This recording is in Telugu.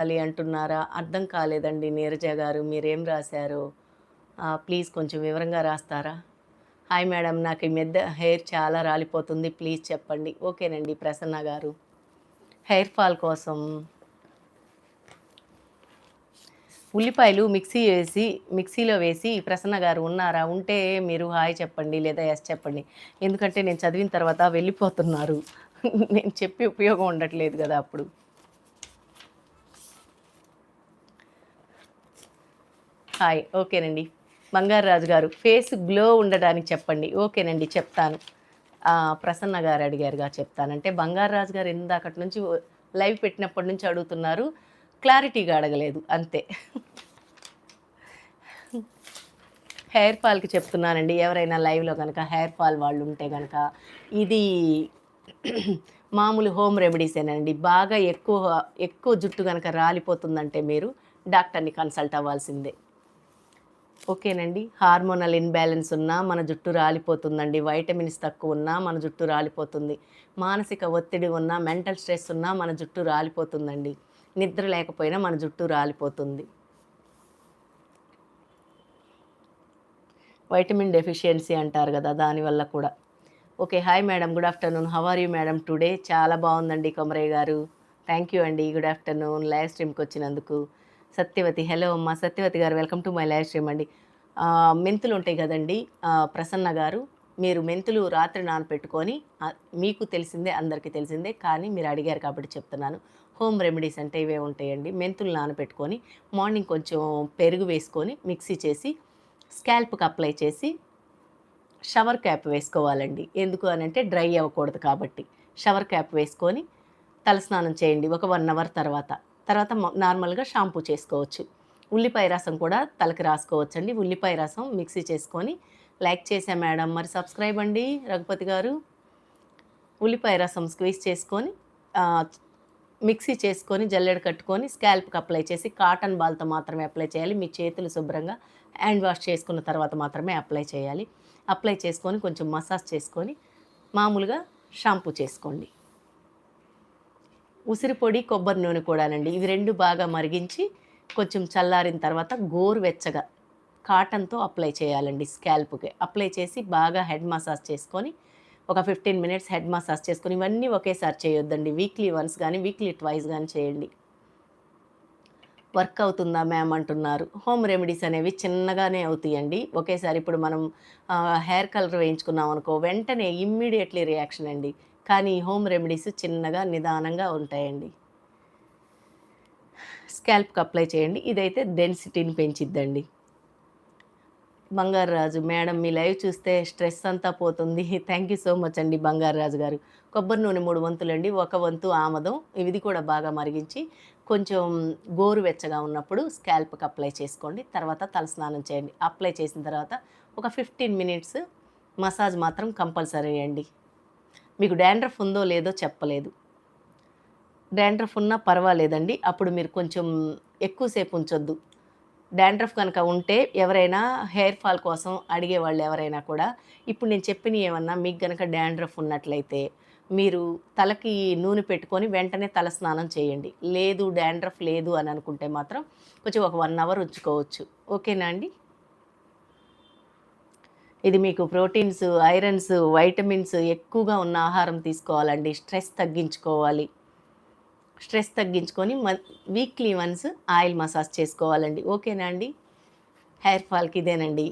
రాయాలి అంటున్నారా? అర్థం కాలేదండి నీరజ గారు. మీరేం రాశారో ప్లీజ్ కొంచెం వివరంగా రాస్తారా? హాయ్ మేడం, నాకు ఈ మధ్య హెయిర్ చాలా రాలిపోతుంది. ప్లీజ్ చెప్పండి. ఓకేనండి ప్రసన్న గారు. హెయిర్ ఫాల్ కోసం ఉల్లిపాయలు మిక్సీలో వేసి ప్రసన్న గారు ఉన్నారా? ఉంటే మీరు హాయ్ చెప్పండి లేదా యెస్ చెప్పండి. ఎందుకంటే నేను చదివిన తర్వాత వెళ్ళిపోతున్నారు. నేను చెప్పి ఉపయోగం ఉండట్లేదు గదా అప్పుడు. హాయ్. ఓకేనండి. బంగారు రాజు గారు ఫేస్ గ్లో ఉండడానికి చెప్పండి. ఓకేనండి చెప్తాను. ప్రసన్న గారు అడిగారుగా చెప్తాను. అంటే బంగారు రాజు గారు ఇందాకటి నుంచి లైవ్ పెట్టినప్పటి నుంచి అడుగుతున్నారు. క్లారిటీగా అడగలేదు అంతే. హెయిర్ ఫాల్‌కి చెప్తున్నానండి. ఎవరైనా లైవ్‌లో గనక హెయిర్ ఫాల్ వాళ్ళు ఉంటే గనక ఇది మామూలు హోమ్ రెమెడీసేనండి. బాగా ఎక్కువ జుట్టు గనక రాలిపోతుందంటే మీరు డాక్టర్‌ని కన్సల్ట్ అవ్వాల్సిందే. ఓకేనండి. హార్మోనల్ ఇన్‌బ్యాలెన్స్ ఉన్నా మన జుట్టు రాలిపోతుందండి. వైటమిన్స్ తక్కువున్నా మన జుట్టు రాలిపోతుంది. మానసిక ఒత్తిడి ఉన్నా, మెంటల్ స్ట్రెస్ ఉన్నా మన జుట్టు రాలిపోతుందండి. నిద్ర లేకపోయినా మన జుట్టు రాలిపోతుంది. వైటమిన్ డెఫిషియన్సీ అంటారు గదా! దానివల్ల కూడా. Okay. Hi madam. Good afternoon. How are you madam today? చాలా బావుందండి కొమరయ్య గారు. థ్యాంక్ యూ అండి. Good afternoon. లైవ్ స్ట్రీమ్‌కొచ్చినందుకు. సత్యవతి. హలో అమ్మ. Satyavathi garu welcome to my live stream అండి. మెంతులుంటాయి గదండీ! ప్రసన్న గారు, మీరు మెంతులు రాత్రి నానపెట్టుకొని మీకు తెలిసిందే, అందరికీ తెలిసిందే. కానీ మీరు అడిగారు కాబట్టి చెప్తున్నాను. హోమ్ రెమెడీస్ అంటే ఇవే ఉంటాయండి. మెంతులు నానపెట్టుకొని, మార్నింగ్ కొంచెం పెరుగు వేసుకొని, మిక్సీ చేసి, స్కాల్ప్‌కి అప్లై చేసి షవర్ క్యాప్ వేసుకోవాలండి. ఎందుకు అనంటే డ్రై అవ్వకూడదు కాబట్టి. షవర్ క్యాప్ వేసుకొని తలస్నానం చేయండి ఒక 1 అవర్ తర్వాత. తర్వాత నార్మల్‌గా షాంపూ చేసుకోవచ్చు. ఉల్లిపాయ రసం కూడా తలకి రాసుకోవచ్చండి. ఉల్లిపాయ రసం మిక్సీ చేసుకొని లైక్ చేశా మేడం. మరి సబ్స్క్రైబ్ అండి రఘుపతి గారు. ఉల్లిపాయ రసం స్క్వీజ్ చేసుకొని ఆహ్, మిక్సీ చేసుకొని జల్లెడ కట్టుకొని స్కాల్ప్‌కి అప్లై చేసి కాటన్ బాల్‌తో మాత్రమే అప్లై చేయాలి. మీ చేతులు శుభ్రంగా హ్యాండ్ వాష్ చేసుకున్న తర్వాత మాత్రమే అప్లై చేయాలి. అప్లై చేసుకొని కొంచెం మసాజ్ చేసుకొని మామూలుగా షాంపూ చేసుకోండి. ఉసిరి పొడి, కొబ్బరి నూనె కూడానండి. ఇవి 2 బాగా మరిగించి కొంచెం చల్లారిన తర్వాత గోరువెచ్చగా కాటన్‌తో అప్లై చేయాలండి స్కాల్ప్‌కి. అప్లై చేసి బాగా హెడ్ మసాజ్ చేసుకొని ఒక 15 మినిట్స్ హెడ్ మసాజ్ చేసుకొని ఇవన్నీ ఒకేసారి చేయొద్దండి. వీక్లీ వన్స్ గానీ, వీక్లీ ట్వైస్ గానీ చేయండి. వర్క్ అవుతుందా మ్యామ్ అంటున్నారు. హోమ్ రెమెడీస్ అనేవి చిన్నగానే అవుతాయండి. ఒకేసారి ఇప్పుడు మనం హెయిర్ కలర్ వేయించుకున్నాం అనుకో వెంటనే ఇమ్మీడియేట్‌లీ రియాక్షన్ అండి. కానీ హోమ్ రెమెడీస్ చిన్నగా, నిదానంగా ఉంటాయండి. స్కాల్ప్‌కి అప్లై చేయండి. ఇదైతే డెన్సిటీని పెంచిద్దండి. బంగారు రాజు మేడం మీ లైవ్ చూస్తే స్ట్రెస్ అంతా పోతుంది. థ్యాంక్ యూ సో మచ్ అండి బంగారు రాజు గారు. కొబ్బరి నూనె 3 వంతులండి. ఒక వంతు ఆమదం. ఇది కూడా బాగా మరిగించి కొంచెం గోరువెచ్చగా ఉన్నప్పుడు స్కాల్ప్‌కి అప్లై చేసుకోండి. తర్వాత తలస్నానం చేయండి. అప్లై చేసిన తర్వాత ఒక 15 మినిట్స్ మసాజ్ మాత్రం కంపల్సరీ అండి. మీకు డాండ్రఫ్ ఉందో లేదో చెప్పలేదు. డాండ్రఫ్ ఉన్నా పర్వాలేదండి. అప్పుడు మీరు కొంచెం ఎక్కువ సేపు ఉంచొద్దు. డాండ్రఫ్ కనుక ఉంటే ఎవరైనా హెయిర్ ఫాల్ కోసం అడిగేవాళ్ళు ఎవరైనా కూడా ఇప్పుడు నేను చెప్పినయి ఏమన్నా మీకు గనక డాండ్రఫ్ ఉన్నట్లయితే మీరు తలకి నూనె పెట్టుకొని వెంటనే తల స్నానం చేయండి. లేదు డాండ్రఫ్ లేదు అని అనుకుంటే మాత్రం కొంచెం ఒక 1 అవర్ ఉంచుకోవచ్చు. ఓకేనా అండి? ఇది మీకు ప్రోటీన్స్, ఐరన్స్, వైటమిన్స్ ఎక్కువగా ఉన్న ఆహారం తీసుకోవాలండి. స్ట్రెస్ తగ్గించుకోవాలి. స్ట్రెస్ తగ్గించుకొని వీక్లీ వన్స్ ఆయిల్ మసాజ్ చేసుకోవాలండి. ఓకేనా అండి? హెయిర్ ఫాల్‌కి ఇదేనండి.